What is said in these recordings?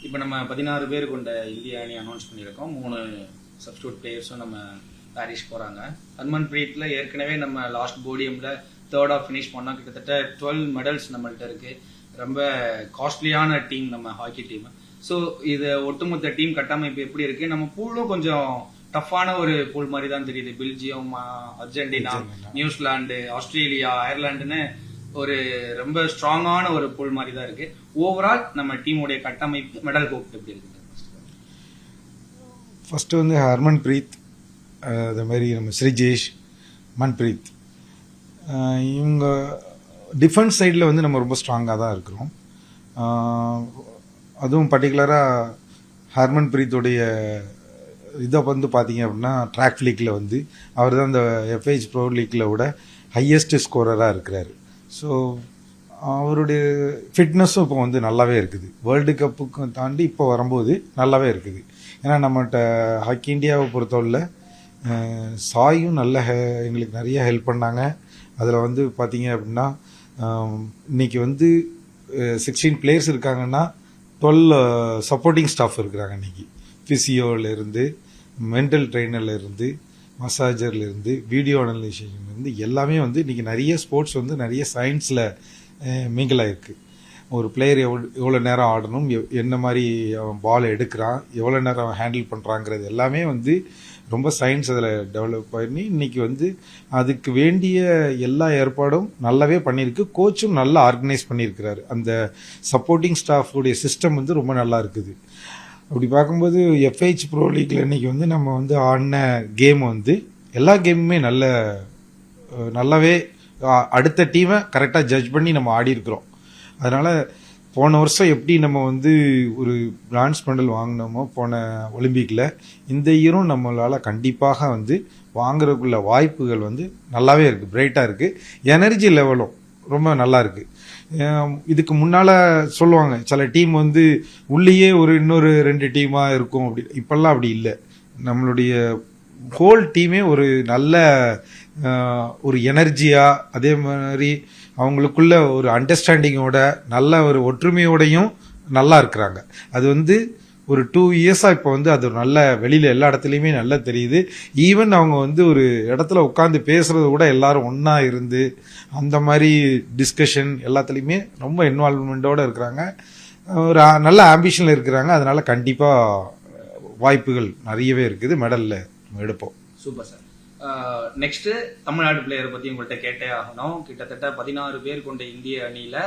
இப்போ நம்ம 16 பேர் கொண்ட இந்திய அணி அனௌன்ஸ் பண்ணியிருக்கோம். 3 சப்ஸ்டியூட் பிளேயர்ஸும் நம்ம பாரிஸ் போகிறாங்க. ஹர்மன் பிரீத்தில் ஏற்கனவே நம்ம லாஸ்ட் போடியமில் தேர்டாக ஃபினிஷ் பண்ணோம். கிட்டத்தட்ட 12 மெடல்ஸ் நம்மள்ட்ட இருக்குது. ரொம்ப காஸ்ட்லியான டீம் நம்ம ஹாக்கி டீம். ஸோ இது ஒட்டுமொத்த டீம் கட்டமைப்பு எப்படி இருக்குது? நம்ம பூலும் கொஞ்சம் டஃப்பான ஒரு பூல் மாதிரி தான் தெரியுது. பெல்ஜியம், அர்ஜென்டினா, நியூசிலாந்து, ஆஸ்திரேலியா, அயர்லாண்டுன்னு ஒரு ரொம்ப ஸ்ட்ராங்கான ஒரு பூல் மாதிரி தான் இருக்கு. ஓவரால் நம்ம டீமுடைய கட்டமைப்பு, மெடல் ஹோப் எப்படி இருக்கு? ஃபர்ஸ்ட் வந்து ஹர்மன் பிரீத், அதே மாதிரி நம்ம ஸ்ரீஜேஷ், மன்பிரீத், இவங்க டிஃபென்ஸ் சைடில் வந்து நம்ம ரொம்ப ஸ்ட்ராங்காக தான் இருக்கிறோம். அதுவும் பர்டிகுலராக ஹர்மன் பிரீத்தோடைய இதை வந்து பார்த்தீங்க அப்படின்னா ட்ராக் லீக்கில் வந்து அவர் தான் இந்த FIH ப்ரோ லீக்கில் விட ஹையஸ்ட் ஸ்கோரராக இருக்கிறாரு. ஸோ அவருடைய ஃபிட்னஸும் இப்போ வந்து நல்லாவே இருக்குது. வேர்ல்டு கப்புக்கு தாண்டி இப்போ வரும்போது நல்லாவே இருக்குது. ஏன்னா நம்மகிட்ட ஹாக்கி இந்தியாவை பொறுத்தவரையில் சாயும் நல்ல எங்களுக்கு நிறைய ஹெல்ப் பண்ணாங்க. அதில் வந்து பார்த்தீங்க அப்படின்னா இன்றைக்கி வந்து 16 பிளேயர்ஸ் இருக்காங்கன்னா 12 சப்போர்ட்டிங் ஸ்டாஃப் இருக்கிறாங்க. இன்றைக்கி ஃபிசியோவிலேருந்து, மென்டல் ட்ரெயினர்லேருந்து, மசாஜர்லேருந்து, வீடியோ அனலைசேஷன்லேருந்து எல்லாமே வந்து இன்றைக்கி நிறைய ஸ்போர்ட்ஸ் வந்து நிறைய சயின்ஸில் மிங்கிள் ஆகிருக்கு. ஒரு பிளேயர் எவ்வளோ நேரம் ஆடணும், என்ன மாதிரி அவன் பால் எடுக்கிறான், எவ்வளோ நேரம் அவன் ஹேண்டில் பண்ணுறாங்கிறது எல்லாமே வந்து ரொம்ப சயின்ஸ் அதில் டெவலப் பண்ணி இன்றைக்கி வந்து அதுக்கு வேண்டிய எல்லா ஏற்பாடும் நல்லாவே பண்ணியிருக்கு. கோச்சும் நல்லா ஆர்கனைஸ் பண்ணியிருக்கிறாரு. அந்த சப்போர்ட்டிங் ஸ்டாஃபுடைய சிஸ்டம் வந்து ரொம்ப நல்லா இருக்குது. அப்படி பார்க்கும்போது FIH ப்ரோ லீக்கில் இன்றைக்கி வந்து நம்ம வந்து ஆடின கேம் வந்து எல்லா கேமுமே நல்லாவே அடுத்த டீமை கரெக்டாக ஜட்ஜ் பண்ணி நம்ம ஆடி இருக்கிறோம். அதனால் போன வருஷம் எப்படி நம்ம வந்து ஒரு பிரான்ஸ் மெடல் வாங்கினோமோ போன ஒலிம்பிக்கில், இந்த இயரும் நம்மளால் கண்டிப்பாக வந்து வாங்குறதுக்குள்ள வாய்ப்புகள் வந்து நல்லாவே இருக்குது, பிரைட்டாக இருக்குது. எனர்ஜி லெவலும் ரொம்ப நல்லா இருக்குது. இதுக்கு முன்னால் சொல்லுவாங்க சில டீம் வந்து உள்ளேயே இன்னொரு 2 டீமாக இருக்கும் அப்படி. இப்போல்லாம் அப்படி இல்லை. நம்மளுடைய ஹோல் டீமே ஒரு நல்ல ஒரு எனர்ஜியாக, அதே மாதிரி அவங்களுக்குள்ள ஒரு அண்டர்ஸ்டாண்டிங்கோட, நல்ல ஒரு ஒற்றுமையோடையும் நல்லா இருக்கிறாங்க. அது வந்து ஒரு 2 இயர்ஸாக இப்போ வந்து அது நல்ல வெளியில் எல்லா இடத்துலையுமே நல்லா தெரியுது. ஈவன் அவங்க வந்து ஒரு இடத்துல உட்காந்து பேசுகிறத கூட எல்லாரும் ஒன்றா இருந்து அந்த மாதிரி டிஸ்கஷன் எல்லாத்துலேயுமே ரொம்ப இன்வால்வ்மெண்ட்டோடு இருக்கிறாங்க. ஒரு நல்ல ஆம்பிஷனில் இருக்கிறாங்க. அதனால் கண்டிப்பாக வாய்ப்புகள் நிறையவே இருக்குது. மெடலில் எடுப்போம். Super sir. நெக்ஸ்ட்டு தமிழ்நாடு பிளேயரை பற்றி உங்கள்கிட்ட கேட்டே ஆகணும். கிட்டத்தட்ட 16 பேர் கொண்ட இந்திய அணியில்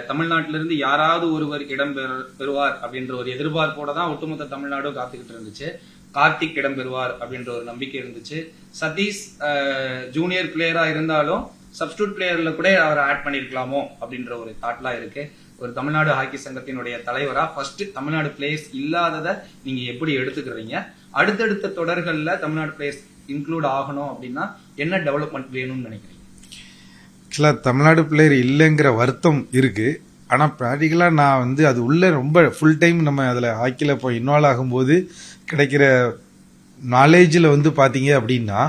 தமிழ்நாட்டிலிருந்து யாராவது ஒருவர் இடம் பெறுவார் அப்படின்ற ஒரு எதிர்பார்ப்போட தான் ஒட்டுமொத்த தமிழ்நாடும் காத்துக்கிட்டு இருந்துச்சு. கார்த்திக் இடம் பெறுவார் அப்படின்ற ஒரு நம்பிக்கை இருந்துச்சு. சதீஷ் ஜூனியர் பிளேயரா இருந்தாலும் சப்ஸ்டியூட் பிளேயர்ல கூட அவரை ஆட் பண்ணிருக்கலாமோ அப்படின்ற ஒரு தாட்லாம் இருக்கு. ஒரு தமிழ்நாடு ஹாக்கி சங்கத்தினுடைய தலைவரா ஃபர்ஸ்ட் தமிழ்நாடு பிளேயர்ஸ் இல்லாததை நீங்க எப்படி எடுத்துக்கிறீங்க? அடுத்தடுத்த தொடர்கள்ல தமிழ்நாடு பிளேயர்ஸ் இன்க்ளூட் ஆகணும் அப்படின்னா என்ன டெவலப்மெண்ட் வேணும்னு நினைக்கிறீங்க? ஆக்சுவலாக தமிழ்நாடு பிளேயர் இல்லைங்கிற வருத்தம் இருக்குது. ஆனால் ப்ராக்டிக்கலாக நான் வந்து அது உள்ளே ரொம்ப ஃபுல் டைம் நம்ம அதில் ஹாக்கியில் இப்போ இன்வால்வ் ஆகும்போது கிடைக்கிற நாலேஜில் வந்து பார்த்தீங்க அப்படின்னா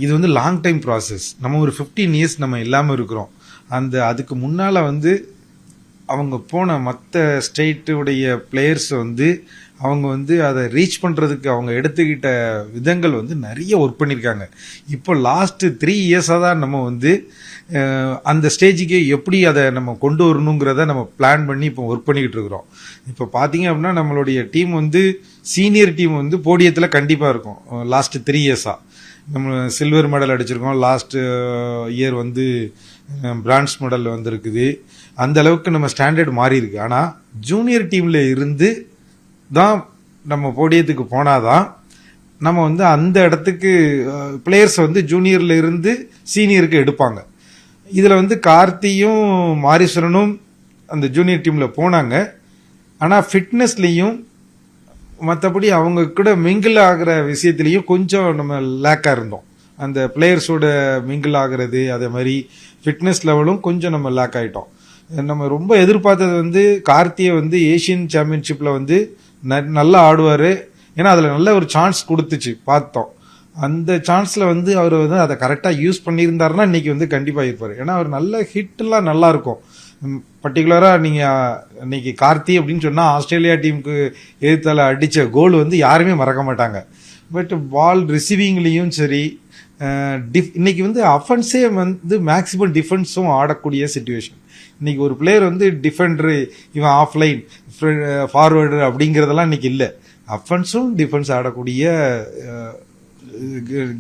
இது வந்து லாங் டைம் ப்ராசஸ். நம்ம ஒரு 15 இயர்ஸ் நம்ம இல்லாமல் இருக்கிறோம். அதுக்கு முன்னால் வந்து அவங்க போன மற்ற ஸ்டேட்டுடைய பிளேயர்ஸ் வந்து அவங்க வந்து அதை ரீச் பண்ணுறதுக்கு அவங்க எடுத்துக்கிட்ட விதங்கள் வந்து நிறைய ஒர்க் பண்ணியிருக்காங்க. இப்போ லாஸ்ட்டு 3 இயர்ஸாக தான் நம்ம வந்து அந்த ஸ்டேஜுக்கு எப்படி அதை நம்ம கொண்டு வரணுங்கிறத நம்ம பிளான் பண்ணி இப்போ ஒர்க் பண்ணிக்கிட்டு இருக்கிறோம். இப்போ பார்த்தீங்க அப்படின்னா நம்மளுடைய டீம் வந்து சீனியர் டீம் வந்து போடியத்தில் கண்டிப்பாக இருக்கும். லாஸ்ட்டு 3 இயர்ஸாக நம்ம சில்வர் மெடல் அடிச்சிருக்கோம். லாஸ்ட்டு இயர் வந்து பிரான்ஸ் மெடல் வந்திருக்குது. அந்த அளவுக்கு நம்ம ஸ்டாண்டர்ட் மாறி இருக்கு. ஆனால் ஜூனியர் டீமில் இருந்து தான் நம்ம போடியத்துக்கு போனாதான் நம்ம வந்து அந்த இடத்துக்கு பிளேயர்ஸ் வந்து ஜூனியர்ல இருந்து சீனியருக்கு எடுப்பாங்க. இதில் வந்து கார்த்தியும் மாரீஸ்வரனும் அந்த ஜூனியர் டீமில் போனாங்க. ஆனால் ஃபிட்னஸ்லேயும் மற்றபடி அவங்க கூட மிங்கிள் ஆகிற விஷயத்துலேயும் கொஞ்சம் நம்ம லேக்காக இருந்தோம். அந்த பிளேயர்ஸோட மிங்கிள் ஆகிறது, அதே மாதிரி ஃபிட்னஸ் லெவலும் கொஞ்சம் நம்ம லேக் ஆகிட்டோம். நம்ம ரொம்ப எதிர்பார்த்தது வந்து கார்த்தியை வந்து ஏஷியன் சாம்பியன்ஷிப்பில் வந்து நல்லா ஆடுவார். ஏன்னா அதில் நல்ல ஒரு சான்ஸ் கொடுத்துச்சு பார்த்தோம். அந்த சான்ஸில் வந்து அவர் வந்து அதை கரெக்டாக யூஸ் பண்ணியிருந்தாருன்னா இன்றைக்கி வந்து கண்டிப்பாக இருப்பார். ஏன்னா அவர் நல்ல ஹிட்லாம் நல்லாயிருக்கும். பர்டிகுலராக நீங்கள் இன்னைக்கு கார்த்தி அப்படின்னு சொன்னால் ஆஸ்திரேலியா டீமுக்கு எதிர்த்தால அடித்த கோல் வந்து யாருமே மறக்க மாட்டாங்க. பட் பால் ரிசீவிங்லேயும் சரி, இன்னைக்கு வந்து அஃபென்ஸே வந்து மேக்ஸிமம் டிஃபென்ஸும் ஆடக்கூடிய சுச்சுவேஷன். இன்னைக்கு ஒரு பிளேயர் வந்து டிஃபெண்டரு, இவன் ஆஃப்லைன் ஃபார்வேர்டு அப்படிங்கிறதெல்லாம் இன்னைக்கு இல்லை. அஃபென்ஸும் டிஃபென்ஸ் ஆடக்கூடிய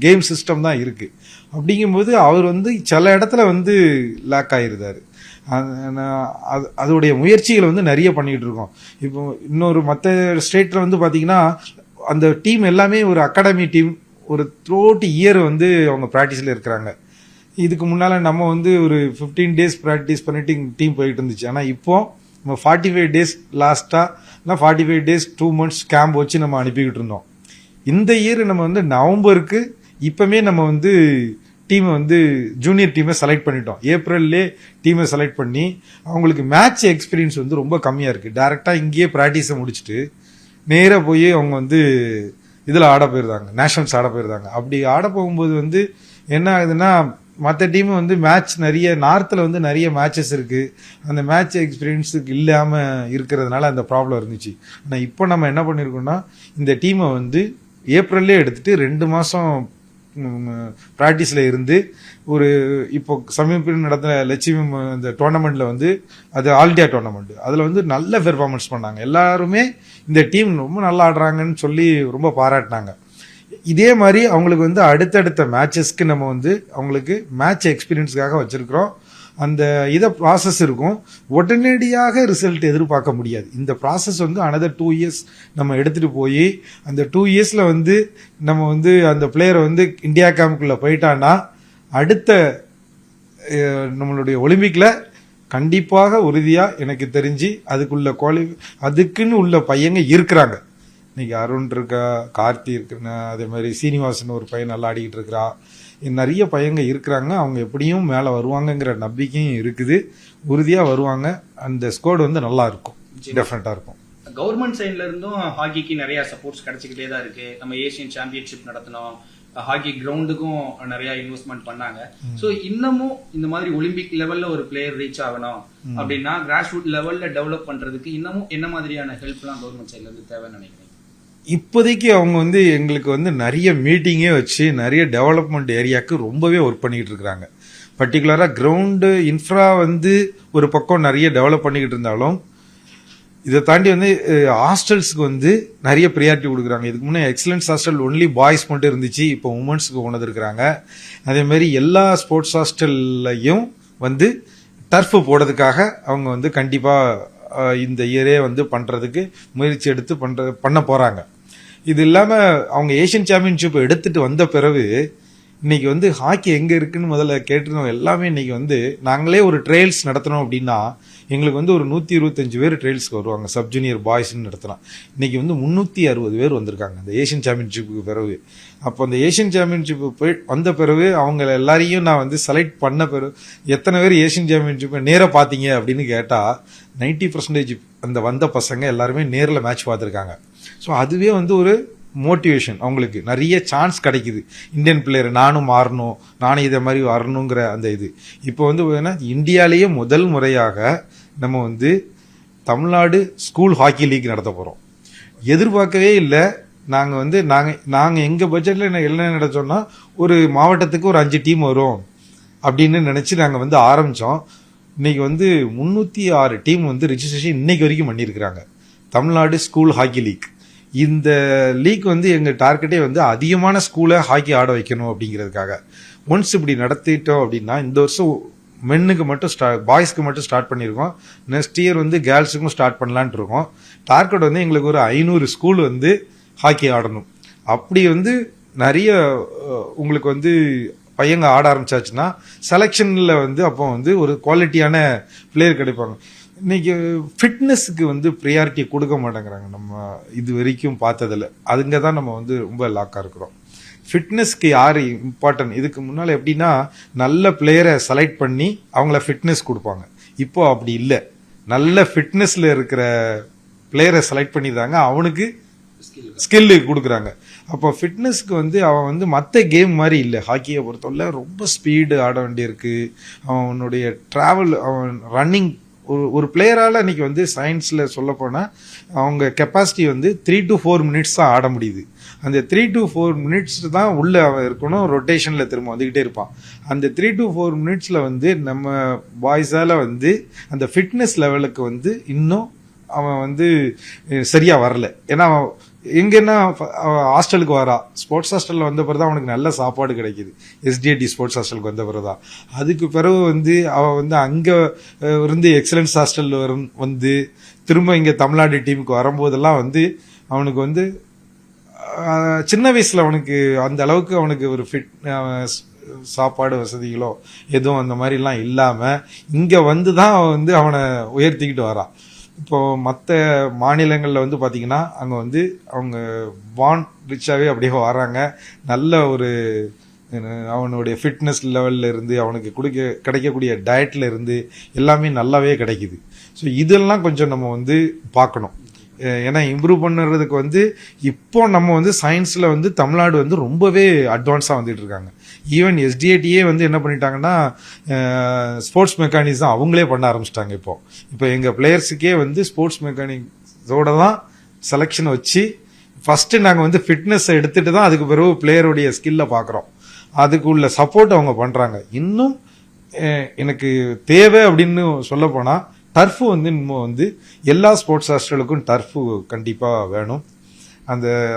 கேம் சிஸ்டம் தான் இருக்கு. அப்படிங்கும்போது அவர் வந்து சில இடத்துல வந்து லேக் ஆயிருந்தாரு. அதோடைய முயற்சிகளை வந்து நிறைய பண்ணிட்டு இருக்கோம். இப்போ இன்னொரு மற்ற ஸ்டேட்ல வந்து பாத்தீங்கன்னா அந்த டீம் எல்லாமே ஒரு அகாடமி டீம், ஒரு த்ரோட் இயர் வந்து அவங்க ப்ராக்டிஸ்ல இருக்கிறாங்க. இதுக்கு முன்னால நம்ம வந்து ஒரு 15 days ப்ராக்டிஸ் பண்ணிட்டு டீம் போயிட்டு இருந்துச்சு. ஆனா இப்போ நம்ம 45 days லாஸ்டா 45 days 2 months கேம்ப் வச்சு நம்ம அனுப்பிக்கிட்டு இருந்தோம். இந்த இயர் நம்ம வந்து நவம்பருக்கு இப்பமே நம்ம வந்து டீமை வந்து ஜூனியர் டீமை செலக்ட் பண்ணிட்டோம். ஏப்ரல்லே டீமை செலக்ட் பண்ணி அவங்களுக்கு மேட்ச் எக்ஸ்பீரியன்ஸ் வந்து ரொம்ப கம்மியா இருக்கு. டைரக்டா இங்கேயே ப்ராக்டிஸை முடிச்சுட்டு நேராக போய் அவங்க வந்து இதில் ஆட போயிருந்தாங்க, நேஷனல்ஸ் ஆட போயிருந்தாங்க. அப்படி ஆட போகும்போது வந்து என்ன ஆகுதுன்னா, மற்ற டீம் வந்து மேட்ச் நிறைய நார்த்தில் வந்து நிறைய மேட்சஸ் இருக்கு, அந்த மேட்ச் எக்ஸ்பீரியன்ஸுக்கு இல்லாமல் இருக்கிறதுனால அந்த ப்ராப்ளம் இருந்துச்சு. ஆனால் இப்போ நம்ம என்ன பண்ணியிருக்கோம்னா, இந்த டீமை வந்து ஏப்ரல்லே எடுத்துட்டு 2 மாதம் ப்ராக்டிஸில் இருந்து ஒரு இப்போ சமீபத்தில் நடந்த லட்சுமி இந்த டோர்னமெண்ட்டில் வந்து அது ஆல் இண்டியா டோர்னமெண்ட், அதில் வந்து நல்ல பெர்ஃபார்மன்ஸ் பண்ணாங்க. எல்லாருமே இந்த டீம் ரொம்ப நல்லா ஆடுறாங்கன்னு சொல்லி ரொம்ப பாராட்டினாங்க. இதே மாதிரி அவங்களுக்கு வந்து அடுத்தடுத்த மேட்சஸ்க்கு நம்ம வந்து அவங்களுக்கு மேட்ச் எக்ஸ்பீரியன்ஸுக்காக வச்சிருக்கிறோம். அந்த ப்ராசஸ் இருக்கும், உடனடியாக ரிசல்ட் எதிர்பார்க்க முடியாது. இந்த ப்ராசஸ் வந்து அனதர் 2 years நம்ம எடுத்துட்டு போய் அந்த 2 yearsல வந்து நம்ம வந்து அந்த பிளேயரை வந்து இந்தியா கேம்புக்குள்ள போயிட்டான்னா அடுத்த நம்மளுடைய ஒலிம்பிக்ல கண்டிப்பாக உறுதியா எனக்கு தெரிஞ்சு அதுக்குன்னு உள்ள பையங்க இருக்கிறாங்க. இன்னைக்கு அருண் இருக்கா, கார்த்தி இருக்குன்னா, அதே மாதிரி சீனிவாசன் ஒரு பையன் நல்லா ஆடிக்கிட்டு இருக்கிறா, நிறைய பையங்க இருக்கிறாங்க. அவங்க எப்படியும் மேலே வருவாங்கங்கிற நம்பிக்கையும் இருக்குது. உறுதியா வருவாங்க. அந்த ஸ்குவாட் வந்து நல்லா இருக்கும், டெஃபினட்டா இருக்கும். கவர்மெண்ட் சைட்ல இருந்தும் ஹாக்கிக்கு நிறைய சப்போர்ட்ஸ் கிடைச்சிக்கிட்டே தான் இருக்கு. நம்ம ஏசியன் சாம்பியன்ஷிப் நடத்தினோம், ஹாக்கி கிரவுண்டுக்கும் நிறைய இன்வெஸ்ட்மெண்ட் பண்ணாங்க. சோ இன்னமும் இந்த மாதிரி ஒலிம்பிக் லெவல்ல ஒரு பிளேயர் ரீச் ஆகணும் அப்படின்னா கிராஸ் ரூட் லெவல்ல டெவலப் பண்றதுக்கு இன்னமும் என்ன மாதிரியான ஹெல்ப்லாம் கவர்மெண்ட் சைட்ல இருந்து தேவைன்னு நினைக்கிறீங்க? இப்போதைக்கு அவங்க வந்து எங்களுக்கு வந்து நிறைய மீட்டிங்கே வச்சு நிறைய டெவலப்மெண்ட் ஏரியாவுக்கு ரொம்பவே ஒர்க் பண்ணிக்கிட்டு இருக்கிறாங்க. பர்டிகுலராக கிரவுண்டு இன்ஃப்ரா வந்து ஒரு பக்கம் நிறைய டெவலப் பண்ணிக்கிட்டு இருந்தாலும் இதை தாண்டி வந்து ஹாஸ்டல்ஸ்க்கு வந்து நிறைய ப்ரியாரிட்டி கொடுக்குறாங்க. இதுக்கு முன்னே எக்ஸலன்ஸ் ஹாஸ்டல் ஒன்லி பாய்ஸ் மட்டும் இருந்துச்சு, இப்போ உமன்ஸுக்கு கொண்டு இருக்கிறாங்க. அதேமாதிரி எல்லா ஸ்போர்ட்ஸ் ஹாஸ்டல்லையும் வந்து டர்ஃப் போடுறதுக்காக அவங்க வந்து கண்டிப்பாக இந்த இயரே வந்து பண்ணுறதுக்கு முயற்சி எடுத்து பண்ண போகிறாங்க. இது இல்லாமல் அவங்க ஏஷியன் சாம்பியன்ஷிப் எடுத்துட்டு வந்த பிறகு இன்னைக்கு வந்து ஹாக்கி எங்கே இருக்குன்னு முதல்ல கேட்டிருந்தோம். எல்லாமே இன்னைக்கு வந்து நாங்களே ஒரு ட்ரையல்ஸ் நடத்தினோம் அப்படின்னா எங்களுக்கு வந்து ஒரு 125 பேர் ட்ரையல்ஸ்க்கு வருவாங்க. சப் ஜூனியர் பாய்ஸ்ன்னு நடத்தினா இன்னைக்கு வந்து 360 பேர் வந்திருக்காங்க அந்த ஏஷியன் சாம்பியன்ஷிப்புக்கு பிறகு. அப்போ அந்த ஏஷியன் சாம்பியன்ஷிப்பு போய் வந்த பிறகு அவங்க எல்லாரையும் நான் வந்து செலக்ட் பண்ண பிறகு எத்தனை பேர் ஏஷியன் சாம்பியன்ஷிப்பை நேராக பார்த்தீங்க அப்படின்னு கேட்டால் 90% அந்த வந்த பசங்க எல்லாருமே நேரில் மேட்ச் பார்த்துருக்காங்க. ஸோ அதுவே வந்து ஒரு மோட்டிவேஷன், அவங்களுக்கு நிறைய சான்ஸ் கிடைக்குது. இந்தியன் பிளேயர் நானும் மாறணும், நானும் இதை மாதிரி வரணுங்கிற அந்த இது. இப்போ வந்து இந்தியாலேயே முதல் முறையாக நம்ம வந்து தமிழ்நாடு ஸ்கூல் ஹாக்கி லீக் நடத்த போகிறோம். எதிர்பார்க்கவே இல்லை. நாங்கள் வந்து நாங்கள் எங்கள் பட்ஜெட்டில் என்ன நினைச்சோம்னா ஒரு மாவட்டத்துக்கு ஒரு 5 டீம் வரும் அப்படின்னு நினச்சி நாங்கள் வந்து ஆரம்பித்தோம். இன்னைக்கு வந்து 306 டீம் வந்து ரிஜிஸ்ட்ரேஷன் இன்னைக்கு வரைக்கும் பண்ணியிருக்கிறாங்க. Tamil Nadu school hockey league. இந்த லீக் வந்து எங்கள் டார்கெட்டே வந்து அதிகமான ஸ்கூலை ஹாக்கி ஆட வைக்கணும் அப்படிங்கிறதுக்காக. ஒன்ஸ் இப்படி நடத்திட்டோம் அப்படின்னா இந்த வருஷம் மென்னுக்கு மட்டும் பாய்ஸ்க்கு மட்டும் ஸ்டார்ட் பண்ணியிருக்கோம். நெக்ஸ்ட் இயர் வந்து கேர்ள்ஸுக்கும் ஸ்டார்ட் பண்ணலான்ட்டு இருக்கோம். டார்கெட் வந்து எங்களுக்கு ஒரு 500 ஸ்கூல் வந்து ஹாக்கி ஆடணும். அப்படி வந்து நிறைய உங்களுக்கு வந்து பையங்க ஆட ஆரம்பிச்சாச்சுன்னா செலெக்ஷனில் வந்து அப்போ வந்து ஒரு குவாலிட்டியான பிளேயர் கிடைப்பாங்க. இன்னைக்கு ஃபிட்னஸுக்கு வந்து ப்ரியாரிட்டி கொடுக்க மாட்டேங்கிறாங்க. நம்ம இது வரைக்கும் பார்த்ததில்ல. அதுங்க தான் நம்ம வந்து ரொம்ப லாக்காக இருக்கிறோம். ஃபிட்னஸ்க்கு யார் இம்பார்ட்டன்ட்? இதுக்கு முன்னால் எப்படின்னா நல்ல பிளேயரை செலக்ட் பண்ணி அவங்கள ஃபிட்னஸ் கொடுப்பாங்க. இப்போ அப்படி இல்லை. நல்ல ஃபிட்னஸில் இருக்கிற பிளேயரை செலக்ட் பண்ணிடுறாங்க, அவனுக்கு ஸ்கில்லு கொடுக்குறாங்க. அப்போ ஃபிட்னஸ்க்கு வந்து அவன் வந்து மற்ற கேம் மாதிரி இல்லை. ஹாக்கியை பொறுத்தவரை ரொம்ப ஸ்பீடு ஆட வேண்டியிருக்கு. அவனுடைய ட்ராவல், அவன் ரன்னிங் ஒரு பிளேயரால் இன்னைக்கு வந்து சயின்ஸில் சொல்ல போனால் அவங்க கெப்பாசிட்டி வந்து 3 to 4 மினிட்ஸ் தான் ஆட முடியுது. அந்த 3 to 4 மினிட்ஸ் தான் உள்ள அவன் இருக்கணும், ரொட்டேஷனில் திரும்ப வந்துக்கிட்டே இருப்பான். அந்த 3 to 4 மினிட்ஸில் வந்து நம்ம பாய்ஸால் வந்து அந்த ஃபிட்னஸ் லெவலுக்கு வந்து இன்னும் அவன் வந்து சரியாக வரல. ஏன்னா எங்கன்னா ஹாஸ்டலுக்கு வரா, ஸ்போர்ட்ஸ் ஹாஸ்டலில் வந்த பிறகு தான் அவனுக்கு நல்ல சாப்பாடு கிடைக்கிது. எஸ்டிஏடி ஸ்போர்ட்ஸ் ஹாஸ்டலுக்கு வந்த பிறகு தான். அதுக்கு பிறகு வந்து அவன் வந்து அங்கே இருந்து எக்ஸலன்ஸ் ஹாஸ்டலில் வந்து திரும்ப இங்கே தமிழ்நாடு டீமுக்கு வரும்போதெல்லாம் வந்து அவனுக்கு வந்து சின்ன வயசில் அவனுக்கு அந்த அளவுக்கு அவனுக்கு ஒரு சாப்பாடு வசதிகளோ எதுவும் அந்த மாதிரிலாம் இல்லாமல் இங்கே வந்து தான் வந்து அவனை உயர்த்திக்கிட்டு வரான். இப்போ மற்ற மாநிலங்களில் வந்து பார்த்தீங்கன்னா அங்கே வந்து அவங்க பான் ரிச்சாகவே அப்படியே வராங்க. நல்ல ஒரு அவனுடைய ஃபிட்னஸ் லெவலில் இருந்து அவனுக்கு கிடைக்கக்கூடிய டயட்டில் இருந்து எல்லாமே நல்லாவே கிடைக்குது. ஸோ இதெல்லாம் கொஞ்சம் நம்ம வந்து பார்க்கணும். ஏன்னா இம்ப்ரூவ் பண்ணுறதுக்கு வந்து இப்போ நம்ம வந்து சயின்ஸில் வந்து தமிழ்நாடு வந்து ரொம்பவே அட்வான்ஸாக வந்துட்டு இருக்காங்க. ஈவன் எஸ்டிஏடியே வந்து என்ன பண்ணிட்டாங்கன்னா ஸ்போர்ட்ஸ் மெக்கானிக்ஸ் அவங்களே பண்ண ஆரம்பிச்சிட்டாங்க. இப்போ எங்கள் பிளேயர்ஸுக்கே வந்து ஸ்போர்ட்ஸ் மெக்கானிக்ஸோட தான் செலெக்ஷன் வச்சு ஃபஸ்ட்டு நாங்கள் வந்து ஃபிட்னஸை எடுத்துகிட்டு தான் அதுக்கு பிறகு பிளேயருடைய ஸ்கில்லை பார்க்குறோம். அதுக்கு உள்ள சப்போர்ட் அவங்க பண்ணுறாங்க. இன்னும் எனக்கு தேவை அப்படின்னு சொல்ல போனால் டர்ஃபு வந்து இன்னும் வந்து எல்லா ஸ்போர்ட்ஸ் ஹாஸ்டலுக்கும் டர்ஃபு கண்டிப்பாக வேணும்.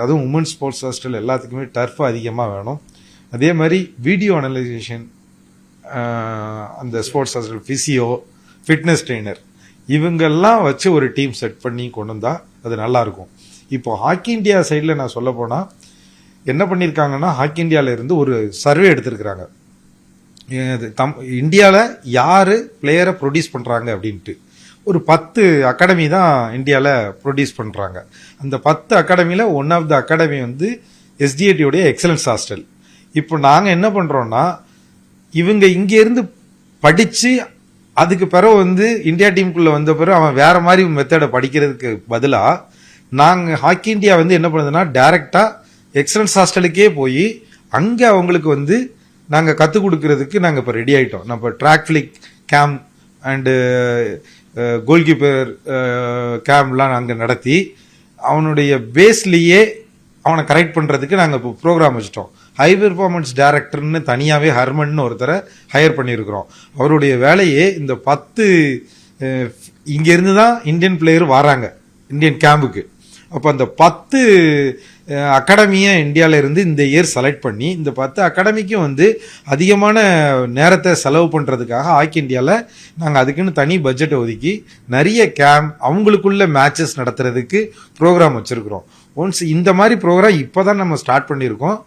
அதுவும் உமன்ஸ் ஸ்போர்ட்ஸ் ஹாஸ்டல் எல்லாத்துக்குமே டர்ஃபு அதிகமாக வேணும். அதே மாதிரி வீடியோ அனலைசேஷன், அந்த sports hostel physio, fitness trainer இவங்கெல்லாம் வச்சு ஒரு டீம் செட் பண்ணி கொண்டு வந்தால் அது நல்லாயிருக்கும். இப்போ ஹாக்கி இந்தியா சைடில் நான் சொல்ல போனால் என்ன பண்ணியிருக்காங்கன்னா ஹாக்கி இந்தியாவில் இருந்து ஒரு சர்வே எடுத்திருக்கிறாங்க. இந்தியாவில் யார் பிளேயரை ப்ரொடியூஸ் பண்ணுறாங்க அப்படின்ட்டு ஒரு 10 அகாடமி தான் இந்தியாவில் ப்ரொடியூஸ் பண்ணுறாங்க. அந்த 10 அகாடமியில் ஒன் ஆஃப் த அகாடமி வந்து எஸ்டிஏடியோடைய எக்ஸலன்ஸ் ஹாஸ்டல். இப்போ நாங்கள் என்ன பண்ணுறோன்னா இவங்க இங்கேருந்து படித்து அதுக்கு பிறகு வந்து இந்தியா டீமுக்குள்ளே வந்த பிறகு அவன் வேறு மாதிரி மெத்தடை படிக்கிறதுக்கு பதிலாக நாங்கள் ஹாக்கி இந்தியா வந்து என்ன பண்ணுதுன்னா டைரெக்டாக எக்ஸலன்ஸ் ஹாஸ்டலுக்கே போய் அங்கே அவங்களுக்கு வந்து நாங்கள் கற்றுக் கொடுக்கறதுக்கு நாங்கள் இப்போ ரெடி ஆகிட்டோம். நம்ம drag flick camp and goalkeeper கேம்ப்லாம் நாங்கள் நடத்தி அவனுடைய பேஸ்லேயே அவனை கரெக்ட் பண்ணுறதுக்கு நாங்கள் இப்போ ப்ரோக்ராம் வச்சுட்டோம். ஹை பெர்ஃபார்மன்ஸ் டைரக்டர்னு தனியாகவே ஹர்மன் ஒருத்தரை ஹையர் பண்ணியிருக்கிறோம். அவருடைய வேலையே இந்த 10 இங்கேருந்து தான் இந்தியன் பிளேயர் வராங்க இந்தியன் கேம்புக்கு. அப்போ அந்த 10 அகாடமியை இந்தியாவில் இருந்து இந்த இயர் செலக்ட் பண்ணி இந்த 10 அகாடமிக்கும் வந்து அதிகமான நேரத்தை செலவு பண்ணுறதுக்காக ஹாக்கி இந்தியாவில் நாங்கள் அதுக்குன்னு தனி பட்ஜெட்டை ஒதுக்கி நிறைய கேம்ப் அவங்களுக்குள்ள மேட்சஸ் நடத்துறதுக்கு ப்ரோக்ராம் வச்சுருக்குறோம். ஒன்ஸ் இந்த மாதிரி ப்ரோக்ராம் இப்போ தான் நம்ம ஸ்டார்ட் பண்ணியிருக்கோம்.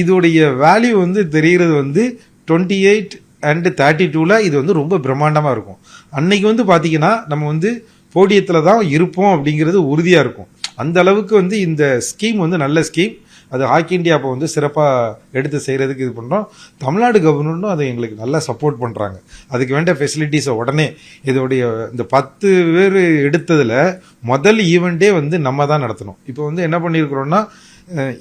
இதோடைய வேல்யூ வந்து தெரிகிறது வந்து 28 and 32 இது வந்து ரொம்ப பிரம்மாண்டமாக இருக்கும். அன்னைக்கு வந்து பார்த்தீங்கன்னா நம்ம வந்து போடியத்தில் தான் இருப்போம் அப்படிங்கிறது உறுதியாக இருக்கும். அந்த அளவுக்கு வந்து இந்த ஸ்கீம் வந்து நல்ல ஸ்கீம். அது ஹாக்கி இந்தியா அப்போ வந்து சிறப்பாக எடுத்து செய்கிறதுக்கு இது பண்ணுறோம். தமிழ்நாடு கவர்மெண்ட்டும் அதை எங்களுக்கு நல்லா சப்போர்ட் பண்ணுறாங்க. அதுக்கு வேண்டிய ஃபெசிலிட்டிஸை உடனே இதோடைய இந்த 10 பேர் எடுத்ததில் முதல் ஈவெண்ட்டே வந்து நம்ம தான் நடத்தணும். இப்போ வந்து என்ன பண்ணியிருக்கிறோன்னா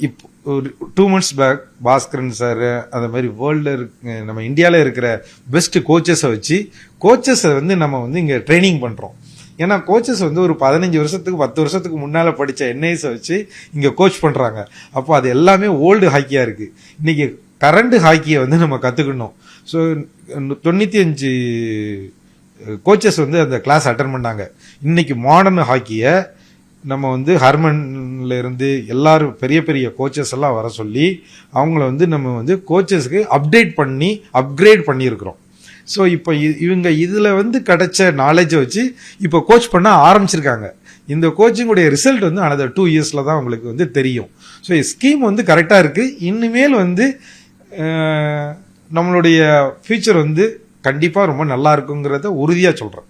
இப்போ ஒரு 2 months பேக் பாஸ்கரன் சார் அந்த மாதிரி வேர்ல்டில் நம்ம இந்தியாவில் இருக்கிற பெஸ்ட் கோச்சஸை வச்சு கோச்சஸை வந்து நம்ம வந்து இங்கே ட்ரைனிங் பண்ணுறோம். ஏன்னா கோச்சஸ் வந்து ஒரு 15 வருஷத்துக்கு 10 வருஷத்துக்கு முன்னால் படித்த என்ஐஸை வச்சு இங்கே கோச் பண்ணுறாங்க. அப்போ அது எல்லாமே ஓல்டு ஹாக்கியாக இருக்குது. இன்றைக்கி கரண்ட் ஹாக்கியை வந்து நம்ம கற்றுக்கணும். ஸோ 95 கோச்சஸ் வந்து அந்த கிளாஸ் அட்டன் பண்ணாங்க. இன்றைக்கி மாடர்ன் ஹாக்கியை நம்ம வந்து ஹர்மன்ல இருந்து எல்லாரும் பெரிய பெரிய கோச்சஸ் எல்லாம் வர சொல்லி அவங்கள வந்து நம்ம வந்து கோச்சஸ்க்கு அப்கிரேட் பண்ணியிருக்கிறோம். ஸோ இப்போ இவங்க இதில் வந்து கிடைச்ச நாலேஜை வச்சு இப்போ கோச் பண்ண ஆரம்பிச்சிருக்காங்க. இந்த கோச்சிங்குடைய ரிசல்ட் வந்து another 2 years தான் உங்களுக்கு வந்து தெரியும். ஸோ ஸ்கீம் வந்து கரெக்டாக இருக்குது. இனிமேல் வந்து நம்மளுடைய ஃபியூச்சர் வந்து கண்டிப்பாக ரொம்ப நல்லா இருக்குங்கிறத உறுதியாக சொல்கிறேன்.